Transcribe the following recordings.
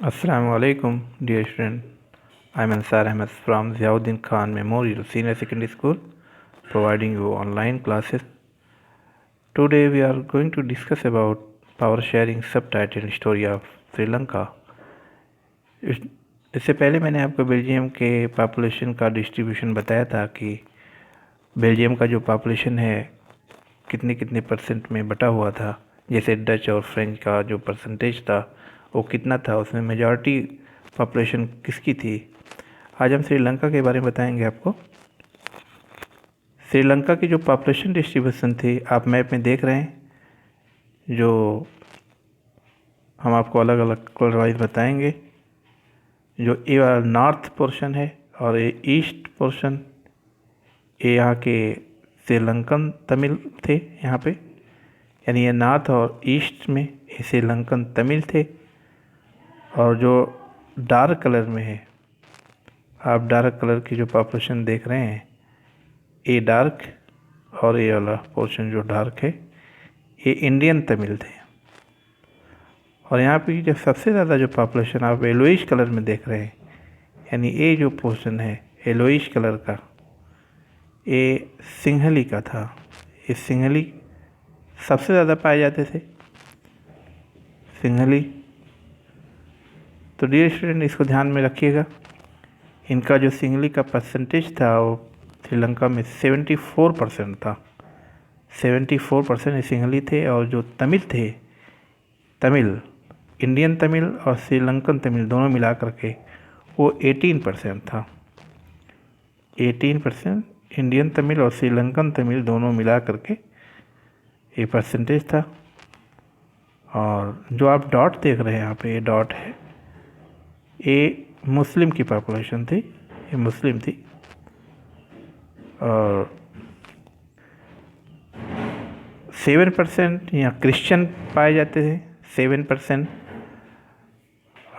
Assalamu alaikum, dear student. I am Ansar Ahmed from Ziauddin Khan Memorial Senior Secondary School, providing you online classes. Today we are going to discuss about power sharing subtitled story of Sri Lanka. इससे पहले मैंने आपको Belgium के population का distribution बताया था कि Belgium का जो पॉपुलेशन है कितने कितने परसेंट में बटा हुआ था। जैसे डच और फ्रेंच का जो परसेंटेज था वो कितना था, उसमें मेजॉरिटी पॉपुलेशन किसकी थी। आज हम श्रीलंका के बारे में बताएंगे आपको। श्रीलंका की जो पॉपुलेशन डिस्ट्रीब्यूशन थी आप मैप में देख रहे हैं, जो हम आपको अलग अलग कलर वाइज बताएंगे। जो ये वाला नॉर्थ पोर्शन है और ये ईस्ट पोर्शन, ये यहाँ के श्रीलंकन तमिल थे यहाँ पे, यानी ये नॉर्थ और ईस्ट में ये श्रीलंकन तमिल थे। और जो डार्क कलर में है, आप डार्क कलर की जो पॉपुलेशन देख रहे हैं, ये डार्क और ये वाला पोर्शन जो डार्क है ये इंडियन तमिल थे। और यहाँ पे जो सबसे ज़्यादा जो पॉपुलेशन आप येलोइश कलर में देख रहे हैं, यानी ये जो पोर्शन है येलोइश कलर का, ये सिंहली का था। ये सिंहली सबसे ज़्यादा पाए जाते थे, सिंहली। तो डियर स्टूडेंट इसको ध्यान में रखिएगा। इनका जो सिंहली का परसेंटेज था वो श्रीलंका में 74% था। 74% सिंहली थे। और जो तमिल थे, तमिल इंडियन तमिल और श्रीलंकन तमिल दोनों मिला करके वो 18% था। 18% इंडियन तमिल और श्रीलंकन तमिल दोनों मिला करके ये परसेंटेज था। और जो आप डॉट देख रहे हैं यहाँ पे, ये डॉट है, ये मुस्लिम की पॉपुलेशन थी, ये मुस्लिम थी। और 7% यहाँ क्रिश्चियन पाए जाते थे, 7%।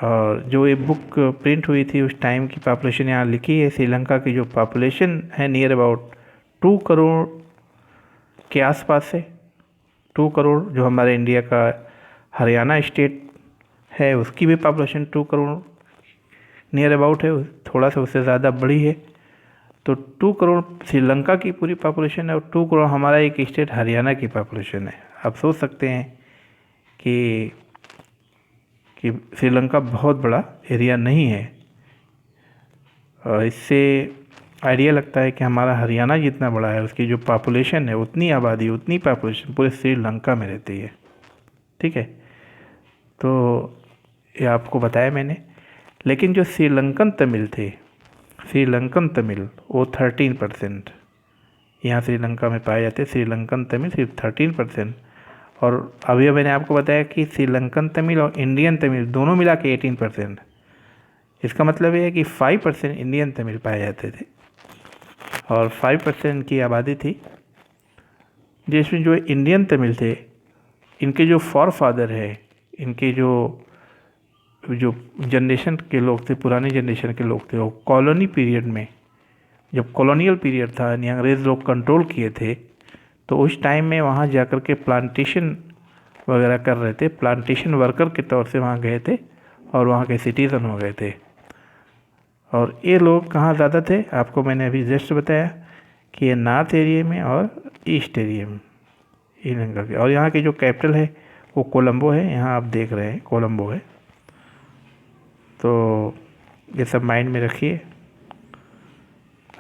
और जो ये बुक प्रिंट हुई थी उस टाइम की पॉपुलेशन यहाँ लिखी है। श्रीलंका की जो पॉपुलेशन है नियर अबाउट 2 करोड़ के आसपास है। 2 करोड़ जो हमारे इंडिया का हरियाणा स्टेट है उसकी भी पॉपुलेशन 2 करोड़ नियर अबाउट है, थोड़ा सा उससे ज़्यादा बड़ी है। तो 2 करोड़ श्रीलंका की पूरी पॉपुलेशन है और 2 करोड़ हमारा एक स्टेट हरियाणा की पॉपुलेशन है। आप सोच सकते हैं कि श्रीलंका बहुत बड़ा एरिया नहीं है। और इससे आइडिया लगता है कि हमारा हरियाणा जितना बड़ा है उसकी जो पॉपुलेशन है उतनी आबादी, उतनी पॉपुलेशन पूरे श्रीलंका में रहती है। ठीक है, तो ये आपको बताया मैंने। लेकिन जो श्रीलंकन तमिल थे, श्रीलंकन तमिल वो 13% यहाँ श्रीलंका में पाए जाते। श्रीलंकन तमिल सिर्फ 13%। और अभी मैंने आपको बताया कि श्रीलंकन तमिल और इंडियन तमिल दोनों मिला के 18%। इसका मतलब ये है कि 5% इंडियन तमिल पाए जाते थे और 5% की आबादी थी। जिसमें जो इंडियन तमिल थे, इनके जो फॉर फादर है, इनके जो जनरेशन के लोग थे, पुरानी जनरेशन के लोग थे, वो कॉलोनी पीरियड में, जब कॉलोनियल पीरियड था यानी अंग्रेज़ लोग कंट्रोल किए थे, तो उस टाइम में वहाँ जाकर के प्लांटेशन वगैरह कर रहे थे। प्लांटेशन वर्कर के तौर से वहाँ गए थे और वहाँ के सिटीज़न हो गए थे। और ये लोग कहाँ ज़्यादा थे, आपको मैंने अभी जस्ट बताया कि ये नॉर्थ एरिया में और ईस्ट एरिया में श्रीलंका के। और यहाँ की जो कैपिटल है वो कोलंबो है, यहाँ आप देख रहे हैं कोलंबो है। तो ये सब माइंड में रखिए।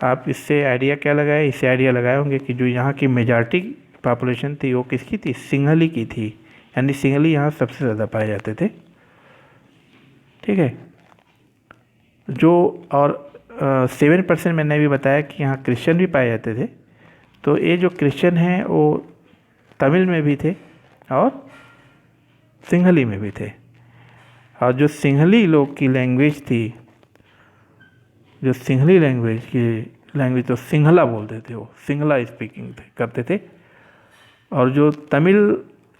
आप इससे आइडिया क्या लगाए, इससे आइडिया लगाए होंगे कि जो यहाँ की मेजॉरिटी पॉपुलेशन थी वो किसकी थी, सिंहली की थी। यानी सिंहली यहाँ सबसे ज़्यादा पाए जाते थे। ठीक है, जो और 7% मैंने अभी बताया कि यहाँ क्रिश्चियन भी पाए जाते थे। तो ये जो क्रिश्चियन हैं वो तमिल में भी थे और सिंहली में भी थे। और जो सिंहली लोग की लैंग्वेज थी, जो सिंहली लैंग्वेज तो सिंहला बोलते थे, वो सिंहला स्पीकिंग करते थे। और जो तमिल,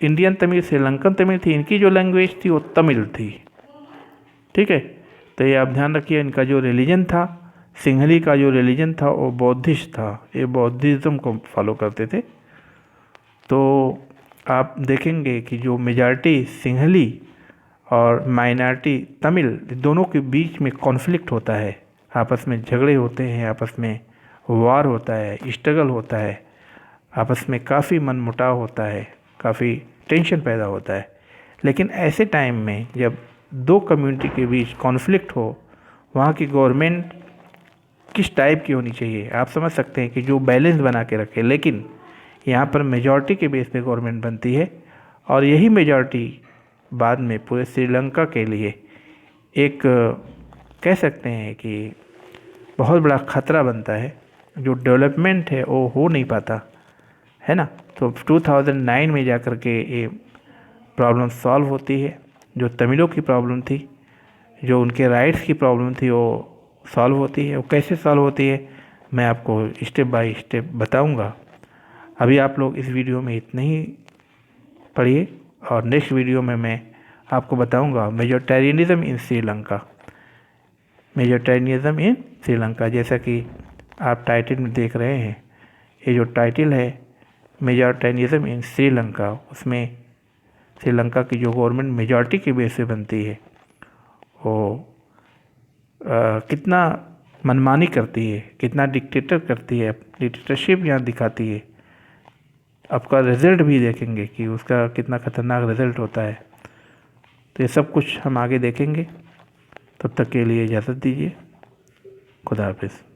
इंडियन तमिल, श्रीलंकन तमिल थी, इनकी जो लैंग्वेज थी वो तमिल थी। ठीक है, तो ये आप ध्यान रखिए। इनका जो रिलीजन था, सिंहली का जो रिलीजन था वो बौद्धिस्ट था, ये बौद्धिज़्म को फॉलो करते थे। तो आप देखेंगे कि जो मेजॉरिटी सिंहली और माइनॉरिटी तमिल, दोनों के बीच में कॉन्फ्लिक्ट होता है, आपस में झगड़े होते हैं, आपस में वार होता है, स्ट्रगल होता है, आपस में काफ़ी मनमुटाव होता है, काफ़ी टेंशन पैदा होता है। लेकिन ऐसे टाइम में जब दो कम्युनिटी के बीच कॉन्फ्लिक्ट हो, वहाँ की गवर्नमेंट किस टाइप की होनी चाहिए, आप समझ सकते हैं कि जो बैलेंस बना के रखे। लेकिन यहाँ पर मेजॉरिटी के बेस पे गवर्नमेंट बनती है और यही मेजॉरिटी बाद में पूरे श्रीलंका के लिए एक कह सकते हैं कि बहुत बड़ा ख़तरा बनता है। जो डेवलपमेंट है वो हो नहीं पाता है ना। तो 2009 में जा कर के ये प्रॉब्लम सॉल्व होती है। जो तमिलों की प्रॉब्लम थी, जो उनके राइट्स की प्रॉब्लम थी, वो सॉल्व होती है। वो कैसे सॉल्व होती है मैं आपको स्टेप बाय स्टेप बताऊंगा। अभी आप लोग इस वीडियो में इतना ही पढ़िए और नेक्स्ट वीडियो में मैं आपको बताऊंगा मेजॉरिटेरियनिज्म इन श्रीलंका। मेजॉरिटेरियनिज्म इन श्रीलंका, जैसा कि आप टाइटल में देख रहे हैं, ये जो टाइटल है मेजॉरिटेरियनिज्म इन श्रीलंका, उसमें श्रीलंका की जो गवर्नमेंट मेजॉरिटी के बेस पे बनती है वो कितना मनमानी करती है, कितना डिक्टेटर करती है, डिक्टेटरशिप यहाँ दिखाती है। आपका रिज़ल्ट भी देखेंगे कि उसका कितना ख़तरनाक रिज़ल्ट होता है। तो ये सब कुछ हम आगे देखेंगे। तब तक के लिए इजाज़त दीजिए। खुदा हाफिज़।